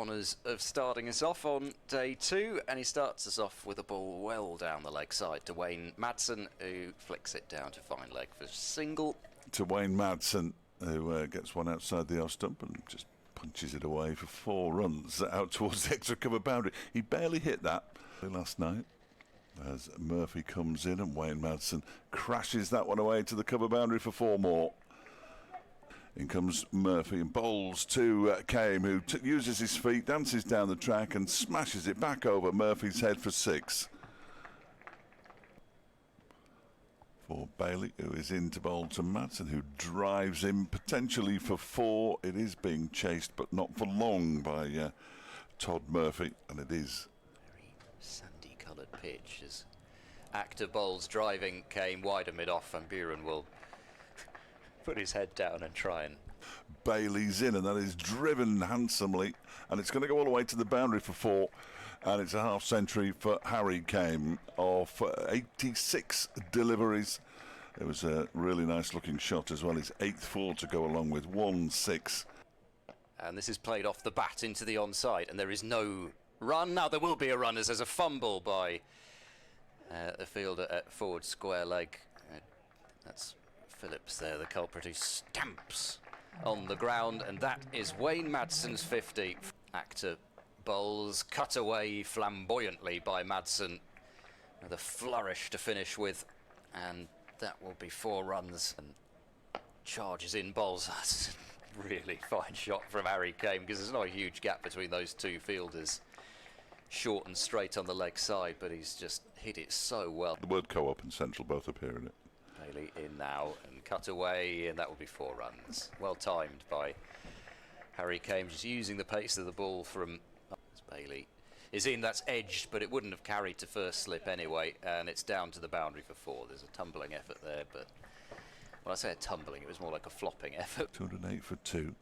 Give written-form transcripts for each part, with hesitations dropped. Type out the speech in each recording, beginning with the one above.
honours of starting us off on day 2, and he starts us off with a ball well down the leg side to Wayne Madsen, who flicks it down to fine leg for single. To Wayne Madsen, who gets one outside the off stump and just punches it away for 4 runs out towards the extra cover boundary. He barely hit that last night as Murphy comes in and Wayne Madsen crashes that one away to the cover boundary for 4 more. In comes Murphy and bowls to Kame, who uses his feet, dances down the track and smashes it back over Murphy's head for 6. For Bailey, who is in to bowl to Madsen, who drives him potentially for 4. It is being chased, but not for long by Todd Murphy, and it is. Very sandy-coloured pitch as Actor bowls driving Kame wide and mid-off, and Buren will put his head down and try and... Bailey's in, and that is driven handsomely, and it's going to go all the way to the boundary for 4, and it's a half century for Harry Kame of 86 deliveries. It was a really nice looking shot as well. His 8th 4 to go along with 1-6. And this is played off the bat into the onside, and there is no run. Now there will be a run as there's a fumble by the fielder at forward square leg. That's Phillips there, the culprit, who stamps on the ground, and that is Wayne Madsen's 50. Actor bowls cut away flamboyantly by Madsen with a flourish to finish with, and that will be 4 runs. And charges in bowls. That's a really fine shot from Harry Kame, because there's not a huge gap between those 2 fielders. Short and straight on the leg side, but he's just hit it so well. The word co-op and central both appear in it. Bailey in now and cut away, and that will be 4 runs. Well timed by Harry Kame, just using the pace of the ball from... As Bailey is in, that's edged, but it wouldn't have carried to first slip anyway, and it's down to the boundary for 4. There's a tumbling effort there, but when I say a tumbling, it was more like a flopping effort. 208 for 2.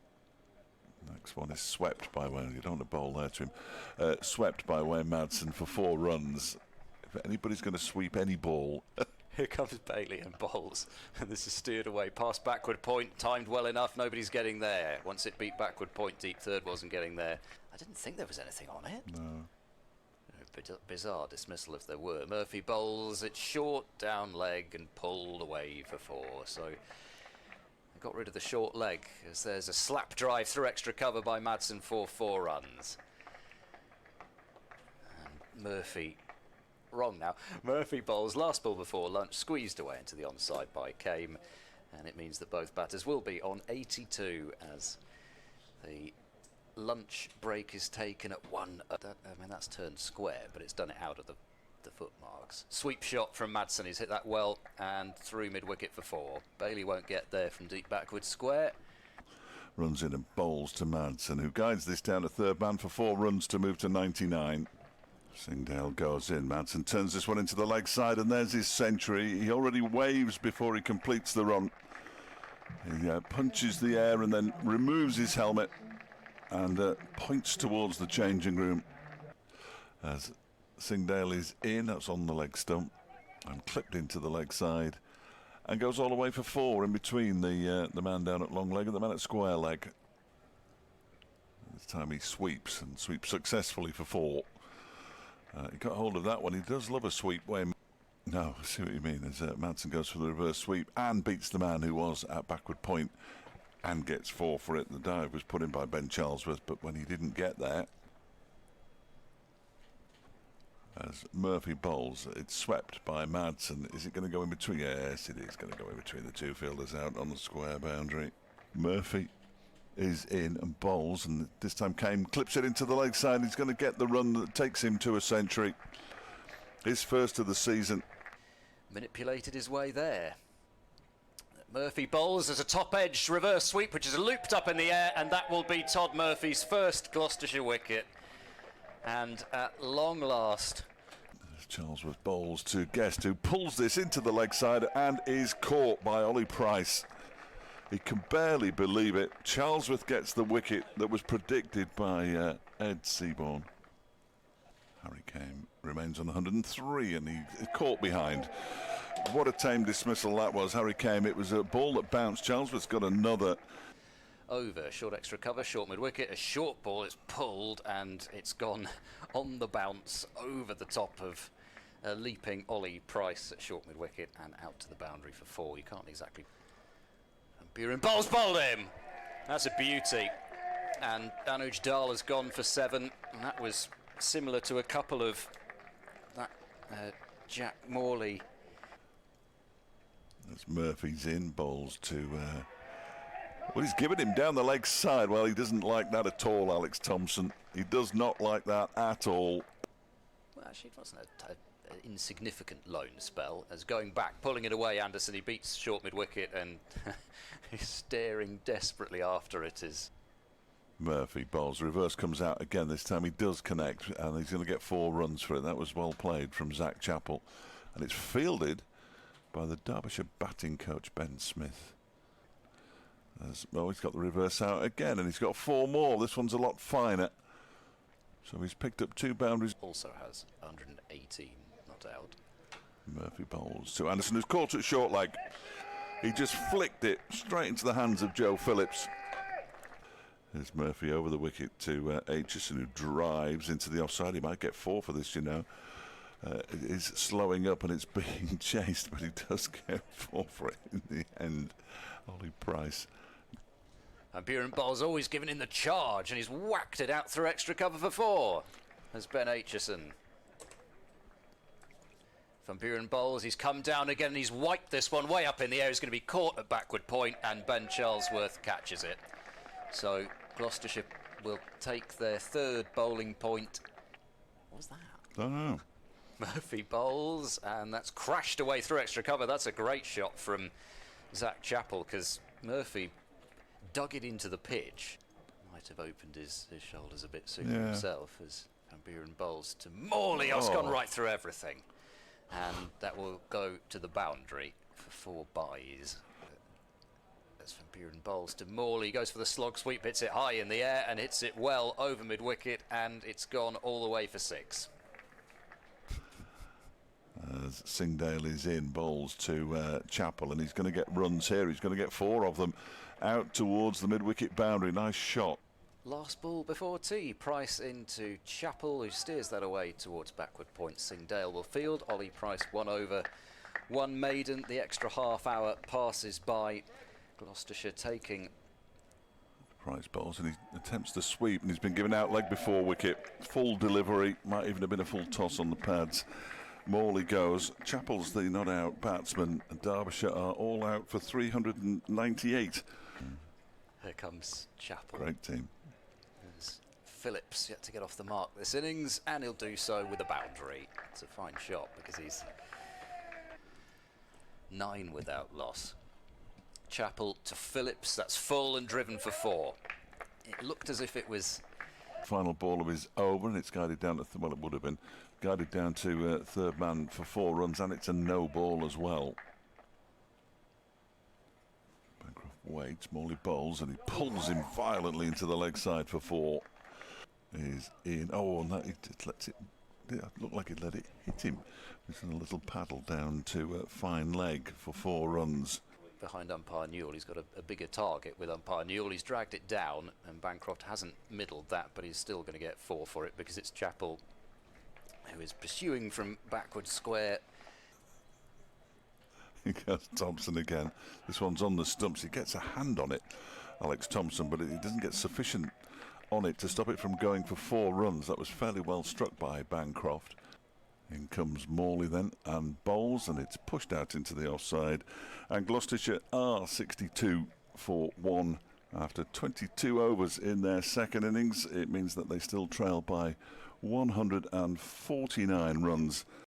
Next one is swept by Wayne. You don't want to bowl there to him. Swept by Wayne Madsen for 4 runs. If anybody's going to sweep any ball... Here comes Bailey and bowls, and this is steered away past backward point, timed well enough, nobody's getting there. Once it beat backward point, deep third wasn't getting there. I didn't think there was anything on it. No. Bizarre dismissal if there were. Murphy bowls, it's short, down leg and pulled away for 4. So they got rid of the short leg as there's a slap drive through extra cover by Madsen for 4 runs. And Murphy... Wrong now. Murphy bowls last ball before lunch, squeezed away into the onside by Kame, and it means that both batters will be on 82 as the lunch break is taken at 1. That's turned square, but it's done it out of the foot marks. Sweep shot from Madsen, he's hit that well and through mid wicket for 4. Bailey won't get there from deep backward square. Runs in and bowls to Madsen, who guides this down to third man for 4 runs to move to 99. Singdale goes in. Madsen turns this one into the leg side, and there's his century. He already waves before he completes the run. He punches the air and then removes his helmet and points towards the changing room as Singdale is in. That's on the leg stump and clipped into the leg side and goes all the way for 4 in between the man down at long leg and the man at square leg. This time he sweeps and sweeps successfully for 4. He got hold of that one. He does love a sweep. No, I see what you mean. As Madsen goes for the reverse sweep and beats the man who was at backward point and gets 4 for it. The dive was put in by Ben Charlesworth, but when he didn't get there, as Murphy bowls, it's swept by Madsen. Is it going to go in between? Yes, it is going to go in between the 2 fielders out on the square boundary. Murphy is in and bowls, and this time Kame clips it into the leg side. He's going to get the run that takes him to a century. His first of the season. Manipulated his way there. Murphy bowls as a top-edged reverse sweep, which is looped up in the air, and that will be Todd Murphy's first Gloucestershire wicket. And at long last... Charlesworth bowls to Guest, who pulls this into the leg side and is caught by Ollie Price. He can barely believe it. Charlesworth gets the wicket that was predicted by Ed Seaborn. Harry Kame remains on 103 and he's caught behind. What a tame dismissal that was, Harry Kame. It was a ball that bounced. Charlesworth's got another. over. Short extra cover, short mid-wicket, a short ball, it's pulled and it's gone on the bounce over the top of leaping Ollie Price at short mid-wicket and out to the boundary for 4. You can't exactly... And Buren bowls bowled him! That's a beauty. And Anuj Dal has gone for 7, and that was similar to a couple of that Jack Morley. As Murphy's in, bowls to... well, he's given him down the leg side. Well, he doesn't like that at all, Alex Thompson. He does not like that at all. Well, actually, it wasn't an insignificant lone spell. As going back, pulling it away, Anderson, he beats short mid-wicket and he's staring desperately after it. Murphy bowls. Reverse comes out again. This time he does connect, and he's going to get 4 runs for it. That was well played from Zach Chappell. And it's fielded by the Derbyshire batting coach, Ben Smith. Well, he's got the reverse out again, and he's got 4 more. This one's a lot finer. So he's picked up 2 boundaries. Also has 118 not out. Murphy bowls to Anderson, who's caught it short leg. He just flicked it straight into the hands of Joe Phillips. There's Murphy over the wicket to Aitchison, who drives into the offside. He might get 4 for this, you know. It is slowing up and it's being chased, but he does get 4 for it in the end. Ollie Price. And Buren bowls always giving in the charge, and he's whacked it out through extra cover for 4. As Ben Aitchison. Van Buren bowls, he's come down again and he's wiped this one way up in the air. He's going to be caught at backward point, and Ben Charlesworth catches it. So Gloucestershire will take their 3rd bowling point. What was that? Don't know. Murphy bowls, and that's crashed away through extra cover. That's a great shot from Zach Chappell, because Murphy dug it into the pitch. Might have opened his shoulders a bit soon himself, as Van Buren bowls to Morley. Oh, it's gone right through everything. And that will go to the boundary for 4 byes. As Van Buren bowls to Morley, goes for the slog sweep, hits it high in the air and hits it well over mid-wicket, and it's gone all the way for 6. As Singdale is in, bowls to Chappell, and he's going to get runs here. He's going to get 4 of them out towards the mid-wicket boundary. Nice shot. Last ball before tea. Price into Chappell, who steers that away towards backward point. Singdale will field. Ollie Price 1 over, 1 maiden. The extra half hour passes by. Gloucestershire taking. Price bowls and he attempts to sweep, and he's been given out leg before wicket. Full delivery, might even have been a full toss on the pads. Morley goes. Chappell's the not out batsman, and Derbyshire are all out for 398. Here comes Chappell. Great team. There's Phillips yet to get off the mark this innings, and he'll do so with a boundary. It's a fine shot because he's 9 without loss. Chappell to Phillips, that's full and driven for 4. It looked as if it was... Final ball of his over, and it's guided down to, well, it would have been guided down to 3rd man for 4 runs, and it's a no ball as well. Bancroft waits, Morley bowls, and he pulls him violently into the leg side for 4. He's in. Oh, and that, it lets it. Yeah, looked like it let it hit him. It's a little paddle down to fine leg for 4 runs. Behind umpire Newell, he's got a bigger target with umpire Newell. He's dragged it down, and Bancroft hasn't middled that, but he's still going to get 4 for it because it's Chappell who is pursuing from backward square. He goes Thompson again. This one's on the stumps. He gets a hand on it, Alex Thompson, but he doesn't get sufficient on it to stop it from going for 4 runs. That was fairly well struck by Bancroft. In comes Morley then and bowls, and it's pushed out into the offside, and Gloucestershire are 62 for 1 after 22 overs in their 2nd innings. It means that they still trail by 149 runs